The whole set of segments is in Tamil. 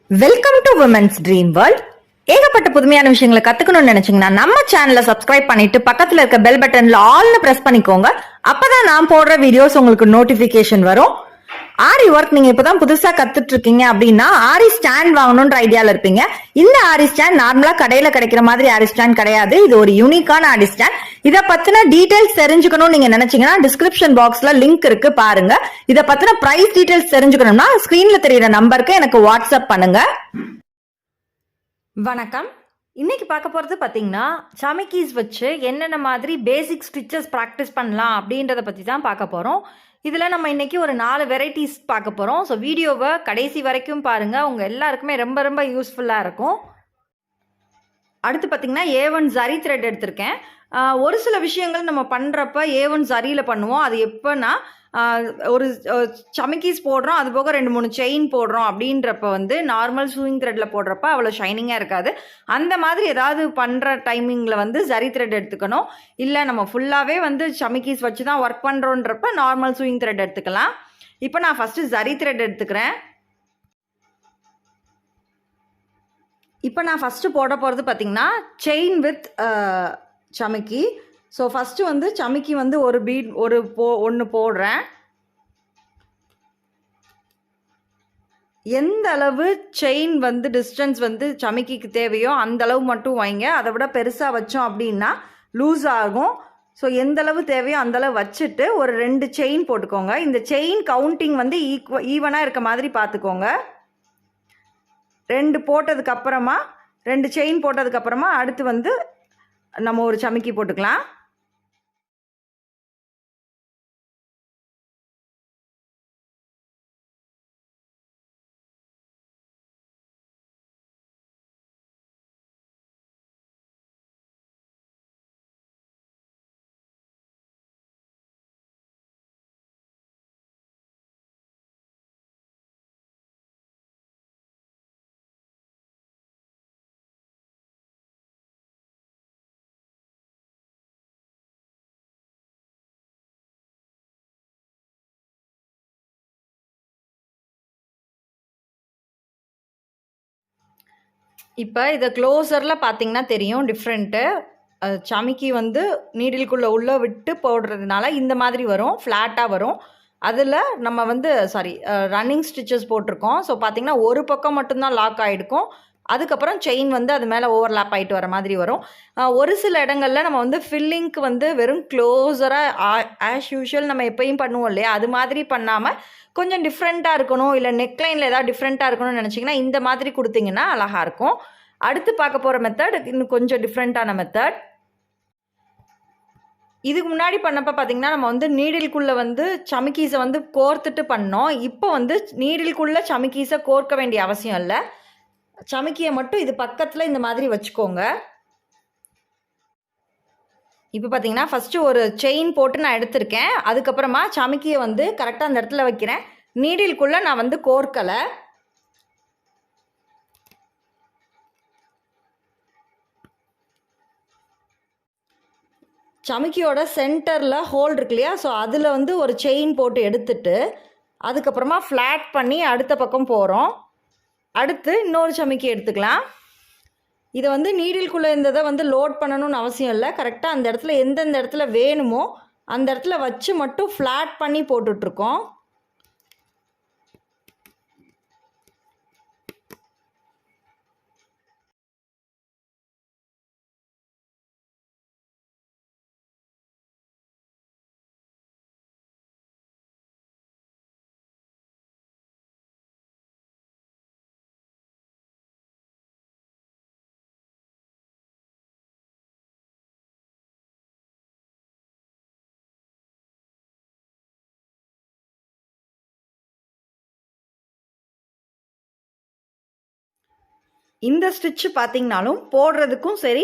Welcome to women's dream world. ஏகப்பட்ட புதுமையான விஷயங்களை கத்துக்கணும்னு நினைச்சீங்கன்னா நம்ம சேனலை சப்ஸ்கிரைப் பண்ணிட்டு பக்கத்துல இருக்க பெல் பட்டன்ல ஆல்னு பிரஸ் பண்ணிக்கோங்க. அப்பதான் நான் போடுற வீடியோஸ் உங்களுக்கு நோட்டிபிகேஷன் வரும். ஆரி ஒர்க் நீங்க இப்பதான் புதுசா கத்துட்டு இருக்கீங்க அப்படின்னா ஆரி ஸ்டாண்ட் வாங்கணும்ன்ற ஐடியால இருப்பீங்க. இந்த ஆரி ஸ்டாண்ட் நார்மலா கடையில கிடைக்கிற மாதிரி ஆரி ஸ்டாண்ட் கிடையாது. இது ஒரு யூனிக்கான ஆரி ஸ்டாண்ட். இத பத்தின டீடைல்ஸ் தெரிஞ்சுக்கணும்னு நீங்க நினைச்சீங்கன்னா டிஸ்கிரிப்ஷன் பாக்ஸ்ல லிங்க் இருக்கு, பாருங்க. இத பத்தின பிரைஸ் டீடைல்ஸ் தெரிஞ்சுக்கணும்னா ஸ்கிரீன்ல தெரியுற நம்பருக்கு எனக்கு வாட்ஸ்அப் பண்ணுங்க. வணக்கம். இன்னைக்கு பார்க்க போறது பாத்தீங்கன்னா சமிக்கீஸ் வச்சு என்னென்ன மாதிரி பேசிக் ஸ்டிச்சஸ் ப்ராக்டிஸ் பண்ணலாம் அப்படின்றத பத்தி தான் பார்க்க போறோம். இதில் நம்ம இன்றைக்கி ஒரு 4 வெரைட்டிஸ் பார்க்க போகிறோம். ஸோ வீடியோவை கடைசி வரைக்கும் பாருங்கள், உங்கள் எல்லாருக்குமே ரொம்ப ரொம்ப யூஸ்ஃபுல்லாக இருக்கும். அடுத்து பார்த்திங்கன்னா A1 ஜரி த்ரெட் எடுத்திருக்கேன். ஒரு சில விஷயங்கள் நம்ம பண்ணுறப்ப A1 ஜரியில் பண்ணுவோம். அது எப்போனா ஒரு சமிக்கீஸ் போடுறோம், அது போக 2-3 செயின் போடுறோம் அப்படின்றப்ப வந்து நார்மல் சூயிங் த்ரெட்டில் போடுறப்ப அவ்வளோ ஷைனிங்காக இருக்காது. அந்த மாதிரி ஏதாவது பண்ணுற டைமிங்கில் வந்து ஜரி த்ரெட் எடுத்துக்கணும். இல்லை நம்ம ஃபுல்லாகவே வந்து சமிக்கீஸ் வச்சு தான் ஒர்க் பண்ணுறோன்றப்ப நார்மல் சூயிங் த்ரெட் எடுத்துக்கலாம். இப்போ நான் ஃபஸ்ட்டு ஜரி த்ரெட் எடுத்துக்கிறேன். இப்போ நான் ஃபஸ்ட்டு போட போகிறது பார்த்திங்கன்னா செயின் வித் சமிக்கி. ஸோ ஃபஸ்ட்டு வந்து சமிக்கி வந்து ஒரு பீட் ஒன்று போடுறேன். எந்த அளவு செயின் வந்து டிஸ்டன்ஸ் வந்து சமிக்கிக்கு தேவையோ அந்த அளவு மட்டும் வைங்க. அதை விட பெருசாக வச்சோம் அப்படின்னா லூஸ் ஆகும். ஸோ எந்த அளவு தேவையோ அந்தளவு வச்சுட்டு ஒரு 2 செயின் போட்டுக்கோங்க. இந்த செயின் கவுண்டிங் வந்து ஈவனாக இருக்க மாதிரி பார்த்துக்கோங்க. 2 போட்டதுக்கப்புறமா 2 செயின் போட்டதுக்கப்புறமா அடுத்து வந்து நம்ம ஒரு சமிக்கி போட்டுக்கலாம். இப்போ இதை க்ளோஸரில் பார்த்தீங்கன்னா தெரியும் டிஃப்ரெண்ட்டு. சமிக்கி வந்து நீடிலுக்குள்ளே உள்ளே விட்டு போடுறதுனால இந்த மாதிரி வரும், ஃப்ளாட்டாக வரும். அதில் நம்ம வந்து ரன்னிங் ஸ்டிச்சஸ் போட்டிருக்கோம். ஸோ பார்த்திங்கன்னா ஒரு பக்கம் மட்டும்தான் லாக் ஆகிருக்கும். அதுக்கப்புறம் செயின் வந்து அது மேலே ஓவர்லாப் ஆகிட்டு வர மாதிரி வரும். ஒரு சில இடங்களில் நம்ம வந்து ஃபில்லிங்க்கு வந்து வெறும் க்ளோஸராக ஆஸ் யூஷுவல் நம்ம எப்பயும் பண்ணுவோம் இல்லையா, அது மாதிரி பண்ணாமல் கொஞ்சம் டிஃப்ரெண்ட்டாக இருக்கணும், இல்லை நெக்லைனில் ஏதாவது டிஃப்ரெண்ட்டாக இருக்கணும்னு நினச்சிங்கன்னா இந்த மாதிரி கொடுத்தீங்கன்னா அழகாக இருக்கும். அடுத்து பார்க்க போகிற மெத்தட் இன்னும் கொஞ்சம் டிஃப்ரெண்ட்டான மெத்தட். இதுக்கு முன்னாடி பண்ணப்போ பார்த்திங்கன்னா நம்ம வந்து நீடிலுக்குள்ளே வந்து சமிக்கீஸை வந்து கோர்த்துட்டு பண்ணோம். இப்போ வந்து நீடிலுக்குள்ளே சமிக்கீஸை கோர்க்க வேண்டிய அவசியம் இல்லை. சமிக்கியை மட்டும் இது பக்கத்தில் இந்த மாதிரி வச்சுக்கோங்க. இப்போ பார்த்தீங்கன்னா ஃபஸ்ட்டு ஒரு செயின் போட்டு நான் எடுத்திருக்கேன். அதுக்கப்புறமா சமிக்கியை வந்து கரெக்டாக அந்த இடத்துல வைக்கிறேன். நீடிலுக்குள்ளே நான் வந்து கோர்க்கலை. சமிக்கியோட சென்டரில் ஹோல் இருக்கு இல்லையா, ஸோ அதில் வந்து ஒரு செயின் போட்டு எடுத்துட்டு அதுக்கப்புறமா ஃப்ளாட் பண்ணி அடுத்த பக்கம் போகிறோம். அடுத்து இன்னொரு சமிக்கி எடுத்துக்கலாம். இதை வந்து நீடிலுக்குள்ளே இருந்ததை வந்து லோட் பண்ணணும்னு அவசியம் இல்லை. கரெக்டாக அந்த இடத்துல எந்தெந்த இடத்துல வேணுமோ அந்த இடத்துல வச்சு மட்டும் ஃப்ளாட் பண்ணி போட்டுட்ருக்கோம். இந்த ஸ்டிச்சு பார்த்திங்கனாலும் போடுறதுக்கும் சரி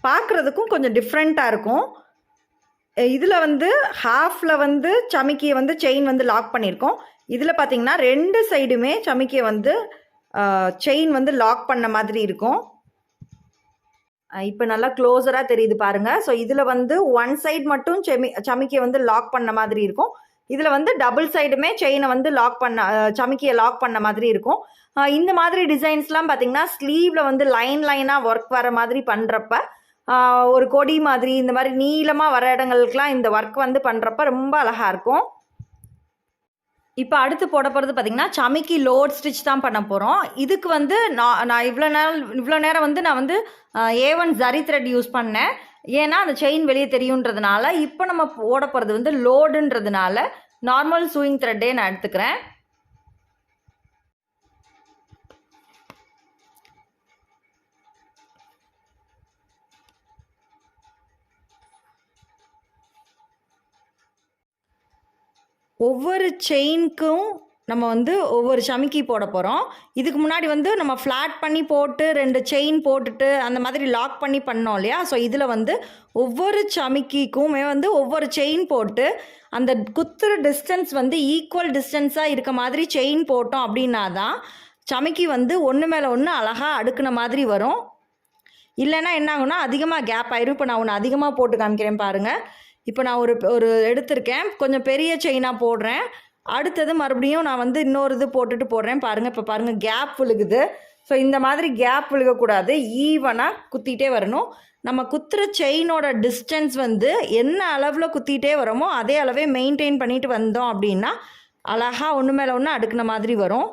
பார்க்குறதுக்கும் கொஞ்சம் டிஃப்ரெண்ட்டாக இருக்கும். இதில் வந்து ஹாஃபில் வந்து சமிக்கியை வந்து செயின் வந்து லாக் பண்ணியிருக்கோம். இதில் பார்த்திங்கன்னா 2 சைடுமே சமிக்கியை வந்து செயின் வந்து லாக் பண்ண மாதிரி இருக்கும். இப்போ நல்லா க்ளோஸராக தெரியுது பாருங்கள். ஸோ இதில் வந்து 1 சைடு மட்டும் சமிக்கியை வந்து லாக் பண்ண மாதிரி இருக்கும். இதில் வந்து டபுள் சைடுமே செயினை வந்து லாக் பண்ண சமிக்கியை லாக் பண்ண மாதிரி இருக்கும். இந்த மாதிரி டிசைன்ஸ்லாம் பார்த்தீங்கன்னா ஸ்லீவில் வந்து லைனாக ஒர்க் வர மாதிரி பண்ணுறப்ப ஒரு கொடி மாதிரி இந்த மாதிரி நீளமாக வர இடங்களுக்குலாம் இந்த ஒர்க் வந்து பண்ணுறப்ப ரொம்ப அழகாக இருக்கும். இப்போ அடுத்து போட போகிறது பார்த்திங்கன்னா சமிக்கி லோட் ஸ்டிச் தான் பண்ண போகிறோம். இதுக்கு வந்து நான் இவ்வளோ நேரம் வந்து நான் வந்து A1 ஜரி த்ரெட் யூஸ் பண்ணேன். ஏன்னா அந்த செயின் வெளியே தெரியுன்றதுனால. இப்போ நம்ம போட போகிறது வந்து லோடுன்றதுனால நார்மல் சூயிங் த்ரெட்டே நான் எடுத்துக்கிறேன். ஒவ்வொரு செயினுக்கும் நம்ம வந்து ஒவ்வொரு சமிக்கி போட போகிறோம். இதுக்கு முன்னாடி வந்து நம்ம ஃப்ளாட் பண்ணி போட்டு 2 செயின் போட்டுட்டு அந்த மாதிரி லாக் பண்ணி பண்ணோம் இல்லையா? ஸோ இதில் வந்து ஒவ்வொரு சமிக்கிக்குமே வந்து ஒவ்வொரு செயின் போட்டு அந்த குத்துற டிஸ்டன்ஸ் வந்து ஈக்குவல் டிஸ்டன்ஸாக இருக்க மாதிரி செயின் போட்டோம் அப்படின்னா தான் சமிக்கி வந்து ஒன்று மேலே ஒன்று அழகாக அடுக்குன மாதிரி வரும். இல்லைன்னா என்ன ஆகும்னா அதிகமாக கேப் ஆயிரும். இப்போ நான் ஒன்று அதிகமாக போட்டு காமிக்கிறேன் பாருங்கள். இப்போ நான் ஒரு எடுத்திருக்கேன், கொஞ்சம் பெரிய செயினாக போடுறேன். அடுத்தது மறுபடியும் நான் வந்து இன்னொரு இது போட்டுட்டு போடுறேன் பாருங்கள். இப்போ பாருங்கள் கேப் விழுகுது. ஸோ இந்த மாதிரி கேப் விழுகக்கூடாது, ஈவனாக குத்திகிட்டே வரணும். நம்ம குத்துற செயினோட டிஸ்டன்ஸ் வந்து என்ன அளவில் குத்திகிட்டே வரோமோ அதே அளவே மெயின்டைன் பண்ணிட்டு வந்தோம் அப்படின்னா அழகாக ஒன்று மேலே ஒன்று அடுக்குன மாதிரி வரும்.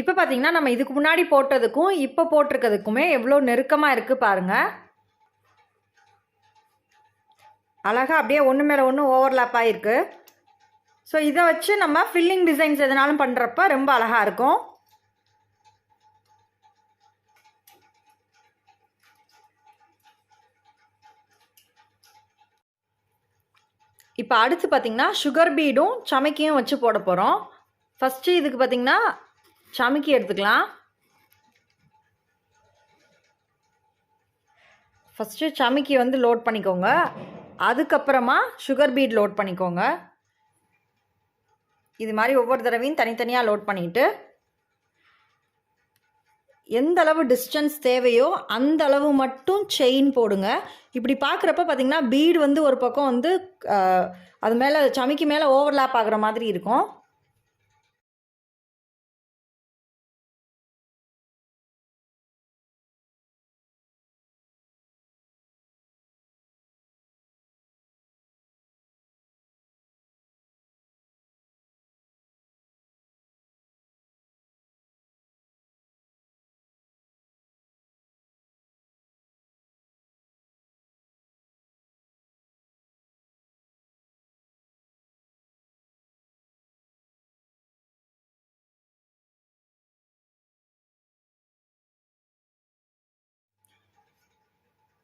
இப்போ பார்த்தீங்கன்னா நம்ம இதுக்கு முன்னாடி போட்டதுக்கும் இப்போ போட்டிருக்கிறதுக்குமே எவ்வளோ நெருக்கமாக இருக்குது பாருங்கள். அழகாக அப்படியே ஒன்று மேலே ஒன்று ஓவர்லாப் ஆகிருக்கு. ஸோ இதை வச்சு நம்ம ஃபில்லிங் டிசைன்ஸ் எதனாலும் பண்ணுறப்ப ரொம்ப அழகாக இருக்கும். இப்போ அடுத்து பார்த்திங்கன்னா சுகர் பீடும் சமிக்கியும் வச்சு போட போகிறோம். ஃபஸ்ட்டு இதுக்கு பார்த்திங்கன்னா சமிக்கி எடுத்துக்கலாம். ஃபஸ்ட்டு சமிக்கி வந்து லோட் பண்ணிக்கோங்க. அதுக்கப்புறமா சுகர் பீட் லோட் பண்ணிக்கோங்க. இது மாதிரி ஒவ்வொரு தடவையும் தனித்தனியாக லோட் பண்ணிவிட்டு எந்த அளவு டிஸ்டன்ஸ் தேவையோ அந்த அளவு மட்டும் செயின் போடுங்க. இப்படி பார்க்குறப்ப பார்த்திங்கன்னா பீடு வந்து ஒரு பக்கம் வந்து அது மேலே சமிக்கி மேலே ஓவர்லாப் ஆகிற மாதிரி இருக்கும்.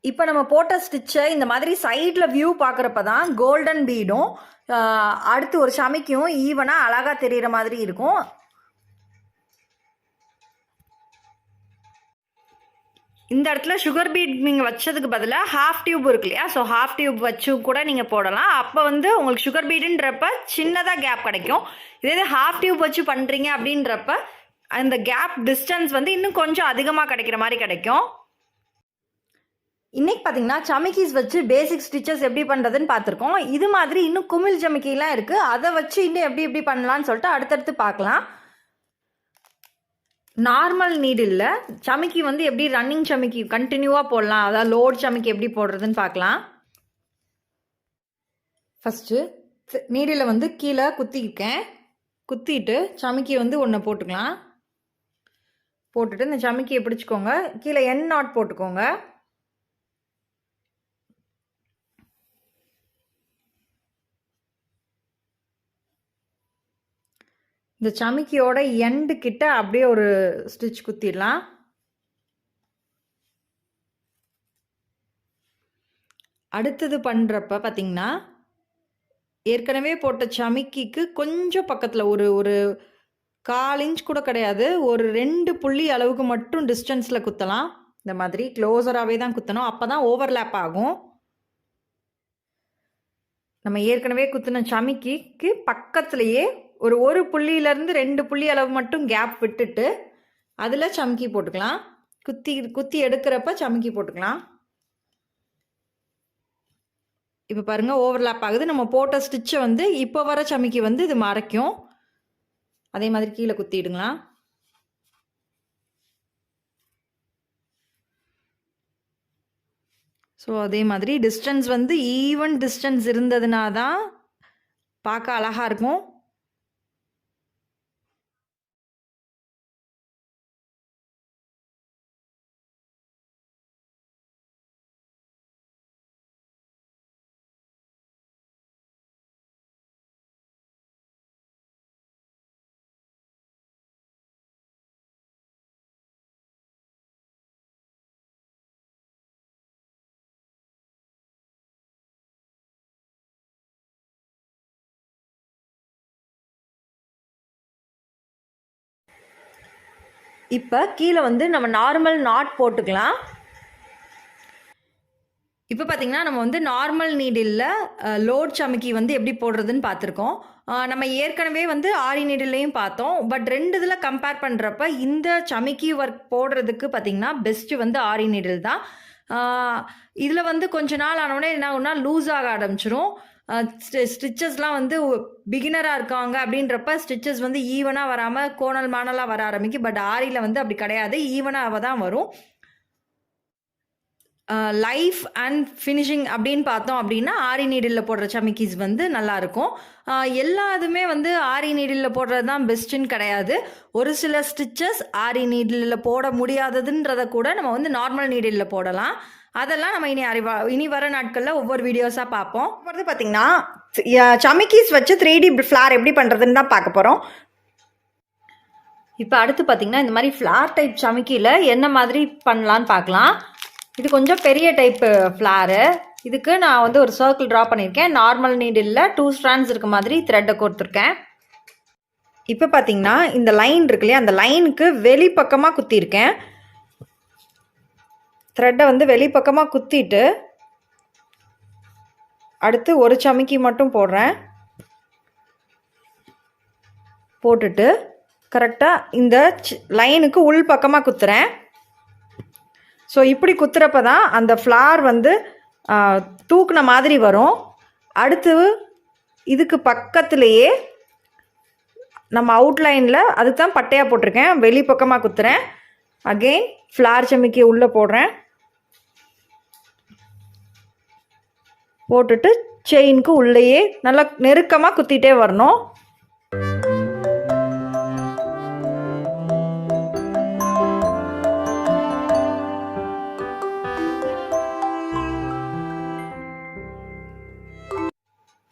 இப்போ நம்ம போட்ட ஸ்டிச்சை இந்த மாதிரி சைடில் வியூ பார்க்குறப்ப தான் கோல்டன் பீடும் அடுத்து ஒரு சமிக்கும் ஈவனாக அழகாக தெரிகிற மாதிரி இருக்கும். இந்த இடத்துல சுகர் பீட் நீங்கள் வச்சதுக்கு பதிலாக ஹாஃப் டியூப் இருக்கு இல்லையா? ஸோ ஹாஃப் டியூப் வச்சு கூட நீங்கள் போடலாம். அப்போ வந்து உங்களுக்கு சுகர் பீடுன்றப்ப சின்னதாக கேப் கிடைக்கும். இதே ஹாஃப் டியூப் வச்சு பண்ணுறீங்க அப்படின்றப்ப அந்த கேப் டிஸ்டன்ஸ் வந்து இன்னும் கொஞ்சம் அதிகமாக கிடைக்கிற மாதிரி கிடைக்கும். இன்றைக்கி பார்த்திங்கன்னா சமிக்கீஸ் வச்சு பேசிக் ஸ்டிச்சஸ் எப்படி பண்ணுறதுன்னு பார்த்துருக்கோம். இது மாதிரி இன்னும் குமிழ் சமிக்கிலாம் இருக்குது. அதை வச்சு இன்னும் எப்படி பண்ணலான்னு சொல்லிட்டு அடுத்தடுத்து பார்க்கலாம். நார்மல் நீடில் சமிக்கி வந்து எப்படி ரன்னிங் சமிக்கி கண்டினியூவாக போடலாம், அதாவது லோட் சமிக்கி எப்படி போடுறதுன்னு பார்க்கலாம். ஃபஸ்ட்டு நீடில் வந்து கீழே குத்திருக்கேன். குத்திட்டு சமிக்கி வந்து ஒன்று போட்டுக்கலாம். போட்டுட்டு இந்த சமிக்கியை பிடிச்சிக்கோங்க. கீழே என் நாட் போட்டுக்கோங்க. இந்த சமிக்கியோட எண்டு கிட்ட அப்படியே ஒரு ஸ்டிச் குத்திடலாம். அடுத்தது பண்ணுறப்ப பார்த்திங்கன்னா ஏற்கனவே போட்ட சமிக்கிக்கு கொஞ்சம் பக்கத்தில் ஒரு 1/4 இன்ச் கூட கிடையாது, ஒரு 2 புள்ளி அளவுக்கு மட்டும் டிஸ்டன்ஸில் குத்தலாம். இந்த மாதிரி க்ளோஸராகவே தான் குத்தணும், அப்போ தான் ஓவர்லேப் ஆகும். நம்ம ஏற்கனவே குத்தின சமிக்கிக்கு பக்கத்துலேயே ஒரு புள்ளியிலேருந்து 2 புள்ளி அளவு மட்டும் கேப் விட்டுட்டு அதில் சமிக்கி போட்டுக்கலாம். குத்தி எடுக்கிறப்ப சமிக்கி போட்டுக்கலாம். இப்போ பாருங்கள் ஓவர்லேப் ஆகுது. நம்ம போட்ட ஸ்டிச்சை வந்து இப்போ வர சமிக்கி வந்து இது மறைக்கும். அதே மாதிரி கீழே குத்திடுங்களா. ஸோ அதே மாதிரி டிஸ்டன்ஸ் வந்து ஈவன் டிஸ்டன்ஸ் இருந்ததுனா தான் பார்க்க அழகாக இருக்கும். இப்போ கீழே வந்து நம்ம நார்மல் நாட் போட்டுக்கலாம். இப்போ பார்த்தீங்கன்னா நம்ம வந்து நார்மல் நீடிலில் லோட் சமிக்கி வந்து எப்படி போடுறதுன்னு பார்த்துருக்கோம். நம்ம ஏற்கனவே வந்து ஆரி நீடிலையும் பார்த்தோம். பட் 2 இதில் கம்பேர் பண்ணுறப்ப இந்த சமிக்கி ஒர்க் போடுறதுக்கு பார்த்திங்கன்னா பெஸ்ட்டு வந்து ஆரி நீடில் தான். இதில் வந்து கொஞ்ச நாள் ஆனோடனே என்ன ஆகும்னா லூஸ் ஆக ஆரம்பிச்சிரும். ஸ்டிச்சஸ்லாம் வந்து பிகினராக இருக்காங்க அப்படின்றப்ப ஸ்டிச்சஸ் வந்து ஈவனாக வராமல் கோணல் மானலாக வர ஆரம்பிக்கும். பட் ஆரியில் வந்து அப்படி கிடையாது, ஈவனாக தான் வரும். லைஃப் அண்ட் ஃபினிஷிங் அப்படின்னு பார்த்தோம் அப்படின்னா ஆரி நீடிலில் போடுற சமிக்கிஸ் வந்து நல்லாயிருக்கும். எல்லாத்துமே வந்து ஆரி நீடிலில் போடுறது தான் பெஸ்ட்டுன்னு கிடையாது. ஒரு சில ஸ்டிச்சஸ் ஆரி நீடிலில் போட முடியாததுன்றதை கூட நம்ம வந்து நார்மல் நீடிலில் போடலாம். அதெல்லாம் நம்ம இனி வர நாட்களில் ஒவ்வொரு வீடியோஸாக பார்ப்போம். வந்து பார்த்திங்கன்னா சமிக்கிஸ் வச்சு 3D ஃப்ளார் எப்படி பண்ணுறதுன்னு தான் பார்க்க போகிறோம். இப்போ அடுத்து பார்த்திங்கன்னா இந்த மாதிரி ஃப்ளார் டைப் சமிக்கியில் என்ன மாதிரி பண்ணலான்னு பார்க்கலாம். இது கொஞ்சம் பெரிய டைப்பு ஃப்ளாரு. இதுக்கு நான் வந்து ஒரு சர்க்கிள் ட்ரா பண்ணியிருக்கேன். நார்மல் நீடிலில் 2 ஸ்ட்ராண்ட்ஸ் இருக்க மாதிரி த்ரெட்டை கொடுத்துருக்கேன். இப்போ பார்த்தீங்கன்னா இந்த லைன் இருக்கு இல்லையா, அந்த லைனுக்கு வெளிப்பக்கமாக குத்திருக்கேன். த்ரெட்டை வந்து வெளிப்பக்கமாக குத்திட்டு அடுத்து ஒரு சமிக்கி மட்டும் போடுறேன். போட்டுட்டு கரெக்டாக இந்த லைனுக்கு உள் பக்கமாக குத்துறேன். ஸோ இப்படி குத்துறப்ப தான் அந்த ஃப்ளார் வந்து தூக்குன மாதிரி வரும். அடுத்து இதுக்கு பக்கத்துலேயே நம்ம அவுட்லைனில் அதுக்கு தான் பட்டையாக போட்டிருக்கேன், வெளிப்பக்கமாக குத்துறேன். அகெயின் ஃப்ளார் சமிக்கி உள்ளே போடுறேன். போட்டுட்டு செயினுக்கு உள்ளேயே நல்லா நெருக்கமாக குத்திட்டே வரணும்.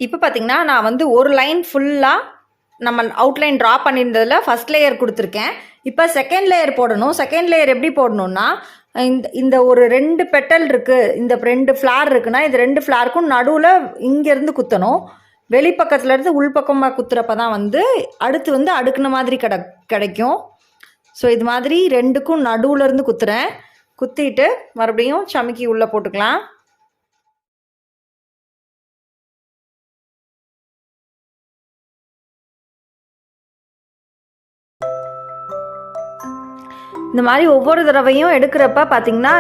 இப்போ பார்த்தீங்கன்னா நான் வந்து ஒரு லைன் ஃபுல்லாக நம்ம அவுட்லைன் ட்ரா பண்ணியிருந்ததில் ஃபஸ்ட் லேயர் கொடுத்துருக்கேன். இப்போ செகண்ட் லேயர் போடணும். செகண்ட் லேயர் எப்படி போடணுன்னா இந்த ஒரு 2 பெட்டல் இருக்குது, இந்த 2 ஃப்ளார் இருக்குன்னா இது 2 ஃப்ளாருக்கும் நடுவில் இங்கேருந்து குத்தணும். வெளிப்பக்கத்துலேருந்து உள்பக்கமாக குத்துறப்ப தான் வந்து அடுத்து வந்து அடுக்குன மாதிரி கிடைக்கும். ஸோ இது மாதிரி 2க்கும் நடுவுலேருந்து குத்துறேன். குத்திட்டு மறுபடியும் சமிக்கி உள்ளே போட்டுக்கலாம். இந்த மாதிரி ஒவ்வொரு தடவையும் எடுக்கிறப்ப பார்த்திங்கன்னா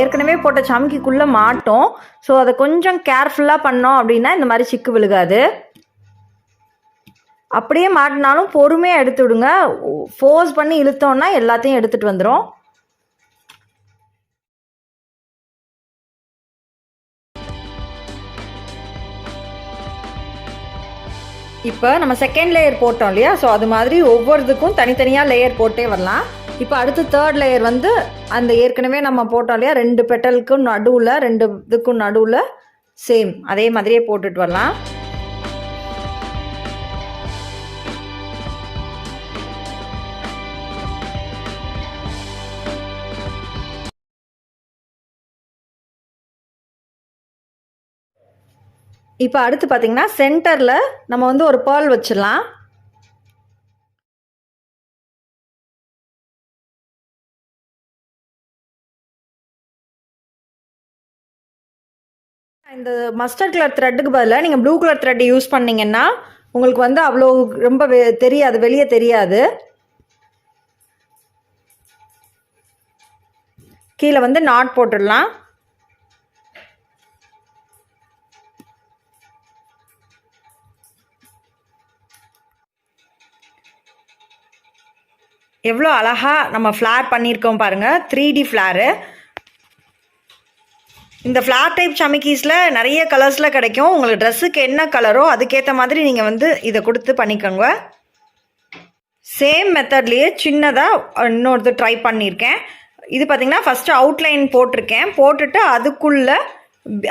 ஏற்கனவே போட்ட சமிக்கிக்குள்ளே மாட்டோம். ஸோ அதை கொஞ்சம் கேர்ஃபுல்லாக பண்ணோம் அப்படின்னா இந்த மாதிரி சிக்கு விழுகாது. அப்படியே மாட்டினாலும் பொறுமையாக எடுத்து விடுங்க. ஃபோர்ஸ் பண்ணி இழுத்தோன்னா எல்லாத்தையும் எடுத்துகிட்டு வந்துடும். இப்போ நம்ம செகண்ட் லேயர் போட்டோம் இல்லையா, ஸோ அது மாதிரி ஒவ்வொருத்துக்கும் தனித்தனியாக லேயர் போட்டே வரலாம். இப்போ அடுத்து தேர்ட் லேயர் வந்து அந்த ஏற்கனவே நம்ம போட்டோம் இல்லையா 2 பெட்டலுக்கும் நடுவில் 2 இதுக்கும் நடுவில் சேம் அதே மாதிரியே போட்டுட்டு வரலாம். இப்போ அடுத்து பார்த்திங்கன்னா சென்டரில் நம்ம வந்து ஒரு பேர்ல் வச்சிடலாம். இந்த மஸ்டர்ட் கலர் த்ரெட்டுக்கு பதிலாக நீங்கள் ப்ளூ கலர் த்ரெட் யூஸ் பண்ணிங்கன்னா உங்களுக்கு வந்து அவ்வளோ ரொம்ப தெரியாது, வெளியே தெரியாது. கீழே வந்து நாட் போட்டுடலாம். எவ்வளோ அழகாக நம்ம ஃப்ளார் பண்ணியிருக்கோம் பாருங்கள், 3D ஃப்ளாரு. இந்த ஃப்ளார் டைப் சமிக்கீஸில் நிறைய கலர்ஸில் கிடைக்கும். உங்களுக்கு ட்ரெஸ்ஸுக்கு என்ன கலரோ அதுக்கேற்ற மாதிரி நீங்கள் வந்து இதை கொடுத்து பண்ணிக்கோங்க. சேம் மெத்தட்லேயே சின்னதாக இன்னொருத்தர் ட்ரை பண்ணியிருக்கேன். இது பார்த்திங்கன்னா ஃபஸ்ட்டு அவுட்லைன் போட்டிருக்கேன், போட்டுட்டு அதுக்குள்ளே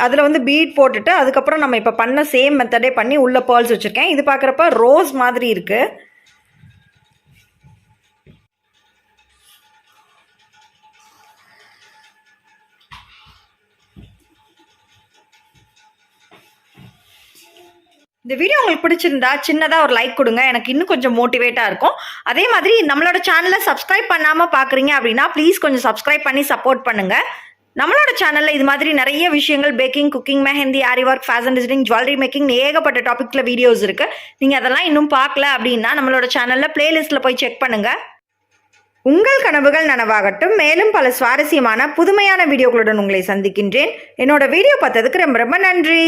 அதில் வந்து பீட் போட்டுட்டு அதுக்கப்புறம் நம்ம இப்போ பண்ண சேம் மெத்தடே பண்ணி உள்ளே பேர்ல்ஸ் வச்சுருக்கேன். இது பார்க்குறப்ப ரோஸ் மாதிரி இருக்குது. இந்த வீடியோ உங்களுக்கு பிடிச்சிருந்தா சின்னதாக ஒரு லைக் கொடுங்க, எனக்கு இன்னும் கொஞ்சம் மோட்டிவேட்டாக இருக்கும். அதே மாதிரி நம்மளோட சேனலை சப்ஸ்கிரைப் பண்ணாமல் பார்க்குறீங்க அப்படின்னா ப்ளீஸ் கொஞ்சம் சப்ஸ்கிரைப் பண்ணி சப்போர்ட் பண்ணுங்கள். நம்மளோட சேனலில் இது மாதிரி நிறைய விஷயங்கள் baking, cooking, mehndi, aari work, fashion designing, jewellery making ஏகப்பட்ட டாபிக்ல வீடியோஸ் இருக்குது. நீங்கள் அதெல்லாம் இன்னும் பார்க்கல அப்படின்னா நம்மளோட சேனலில் பிளேலிஸ்ட்டில் போய் செக் பண்ணுங்கள். உங்கள் கனவுகள் நனவாகட்டும். மேலும் பல சுவாரஸ்யமான புதுமையான வீடியோக்களுடன் உங்களை சந்திக்கின்றேன். என்னோட வீடியோ பார்த்ததுக்கு ரொம்ப ரொம்ப நன்றி.